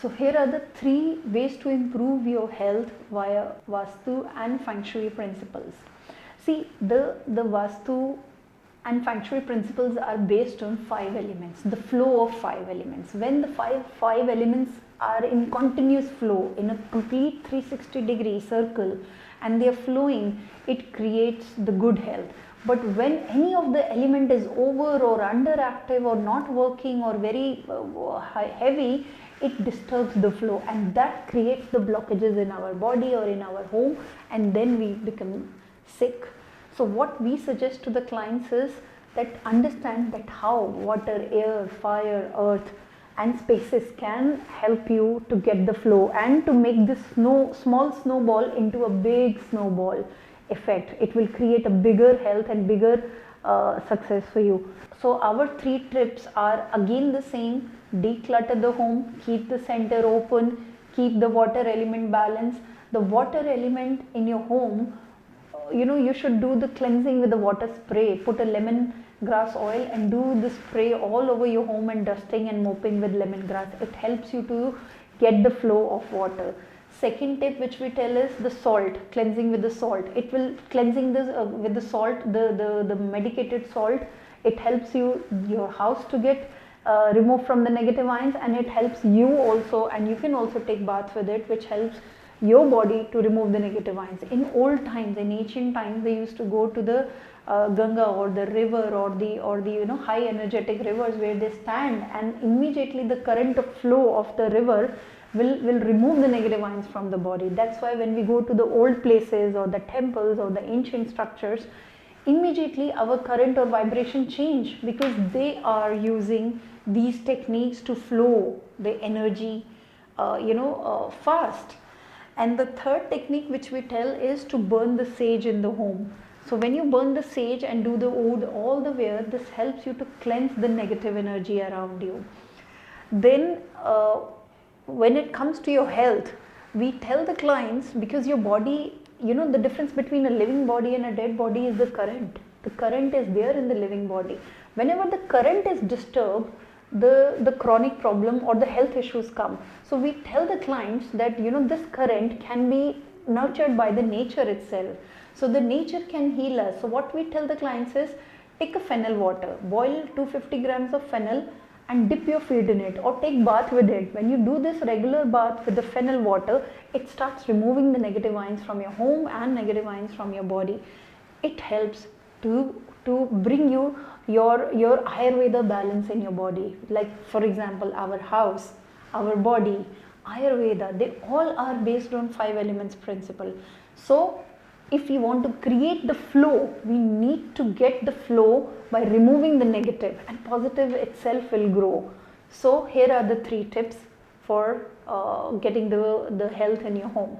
So here are the 3 ways to improve your health via Vastu and Feng Shui principles. See, the Vastu and Feng Shui principles are based on 5 elements, the flow of 5 elements. When the five elements are in continuous flow in a complete 360-degree circle and they are flowing, it creates the good health. But when any of the element is over or underactive or not working or very heavy, it disturbs the flow, and that creates the blockages in our body or in our home, and then we become sick. So what we suggest to the clients is that understand that how water, air, fire, earth and spaces can help you to get the flow and to make this small snowball into a big snowball effect. It will create a bigger health and bigger success for you. So our 3 tips are again the same: declutter the home, keep the center open, keep the water element balanced. The water element in your home, you should do the cleansing with the water spray. Put a lemongrass oil and do the spray all over your home and dusting and mopping with lemongrass. It helps you to get the flow of water. Second tip which we tell is the salt, cleansing with the salt. It will cleansing this with the salt, the medicated salt. It helps your house to get removed from the negative ions, and it helps you also, and you can also take bath with it, which helps your body to remove the negative ions. In old times, in ancient times, they used to go to the Ganga or the river or the high energetic rivers where they stand, and immediately the current of flow of the river will remove the negative ions from the body. That's why when we go to the old places or the temples or the ancient structures, immediately our current or vibration change, because they are using these techniques to flow the energy fast. And the third technique which we tell is to burn the sage in the home. So when you burn the sage and do the oud all the way, this helps you to cleanse the negative energy around you. Then when it comes to your health, we tell the clients, because your body, the difference between a living body and a dead body is the current. The current is there in the living body. Whenever the current is disturbed, the chronic problem or the health issues come. So we tell the clients that this current can be nurtured by the nature itself. So the nature can heal us. So what we tell the clients is, take a fennel water, boil 250 grams of fennel and dip your feet in it, or take bath with it. When you do this regular bath with the fennel water, it starts removing the negative ions from your home and negative ions from your body. It helps to bring you your Ayurveda balance in your body. Like for example, our house, our body, Ayurveda, they all are based on 5 elements principle. So if we want to create the flow, we need to get the flow by removing the negative, and positive itself will grow. So here are the 3 tips for getting the health in your home.